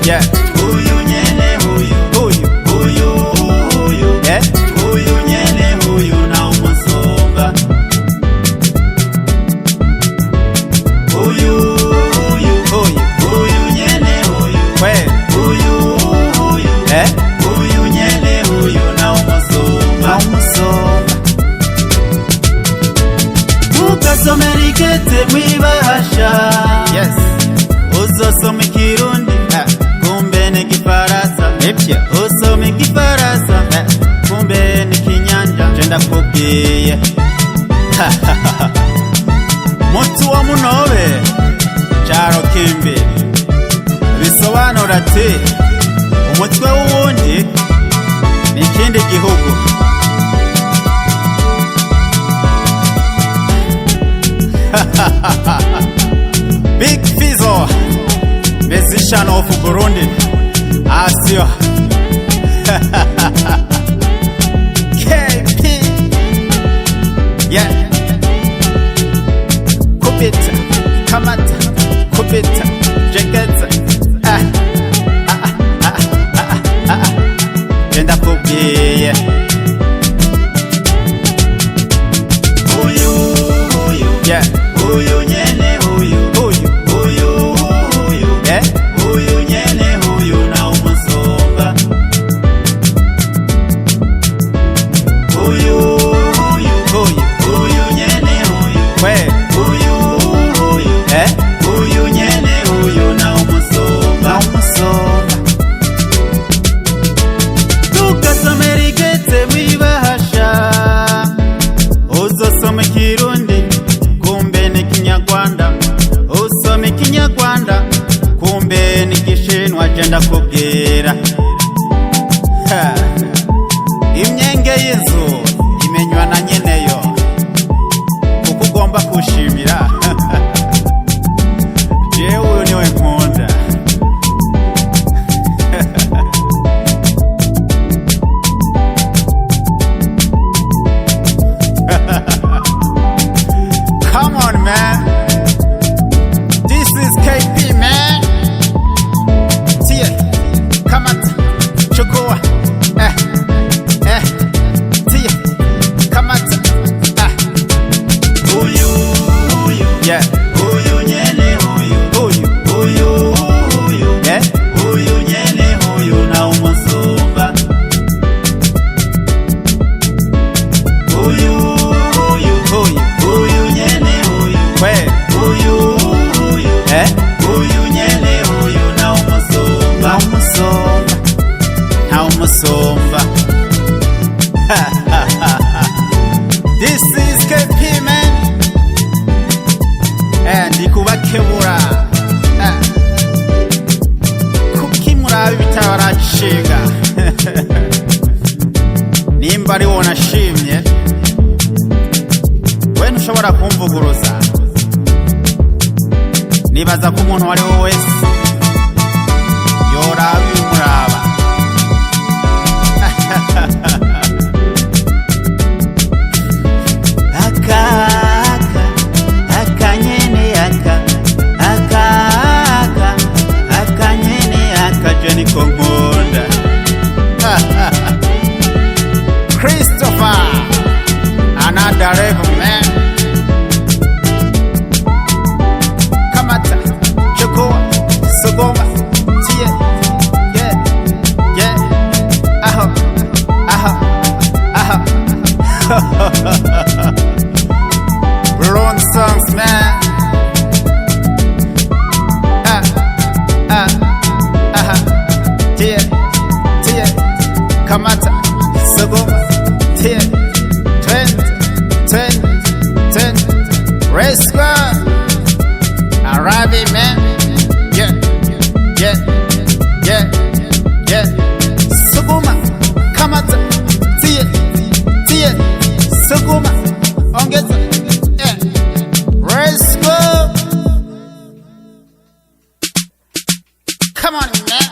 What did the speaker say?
Yeah. Huyu nyene huyu. Yeah. Huyu nyene huyu na Musumba. Huyu nyene huyu. Kweli. Huyu. Eh? Huyu nyene huyu na Musumba. Ukasomera ikete mwibahasha. Yes. Uzosoma Kirundi. Kumbe ni Kifaransa. Nibyo. Usome Kifaransa. Kumbe ni Kinyanja. Jenda kubwiye. Mutu wa Munobe. Charo kimbi. Bisobanura ati umutwe w'uwundi ni ikindi gihugu. Big Fizzo, musician of Burundi. Asio. KP. Yeah. Kupita, kamata, kupita, jeketa. Jenda kubwiye. Huyu. Yeah. Huyu nyene huyu. Yeah. Huyu nyene huyu na Musumba. Huyu nyene huyu. Kweli. Eh? Huyu nyene huyu na Musumba. Tukasomera ikete mwibahasha. Uzosoma Kirundi. Kumbe ni Kinyarwanda. Usome Kinyarwanda. Kumbe ni Gishinwa. Jenda kubwira. Imyenge y'inzu imenywa na nyeneyo. Kuko ugomba kushimira. Jewe uyu niwe nkunda. Come on, man. This is KP, man. Tia, kamata, chukua. Tia, kamata. Huyu. Yeah. Huyu nyene huyu. Yeah. Huyu nyene huyu na Musumba. Huyu nyene huyu. Kweli. Eh? Huyu nyene huyu na Musumba. Now Musumba. This is KP, man. Ndikubakebura. Kuki murabe bitarashinga. Nimba ari wona shimye. We ntushobora kumvuguruza. Nibaza ko umuntu wari we wese yoraba ibimuraba. Jeni konkunda. Christopher, another level, man. Kamata, chukua, sugoma, tia, yeah, aho. Wrong songs, man. Tia, kamata, sugoma, tia, ten, race squad, Arabi, man. Yeah, sugoma, kamata, tia, sugoma, ongeza, yeah, race squad. Come on, man.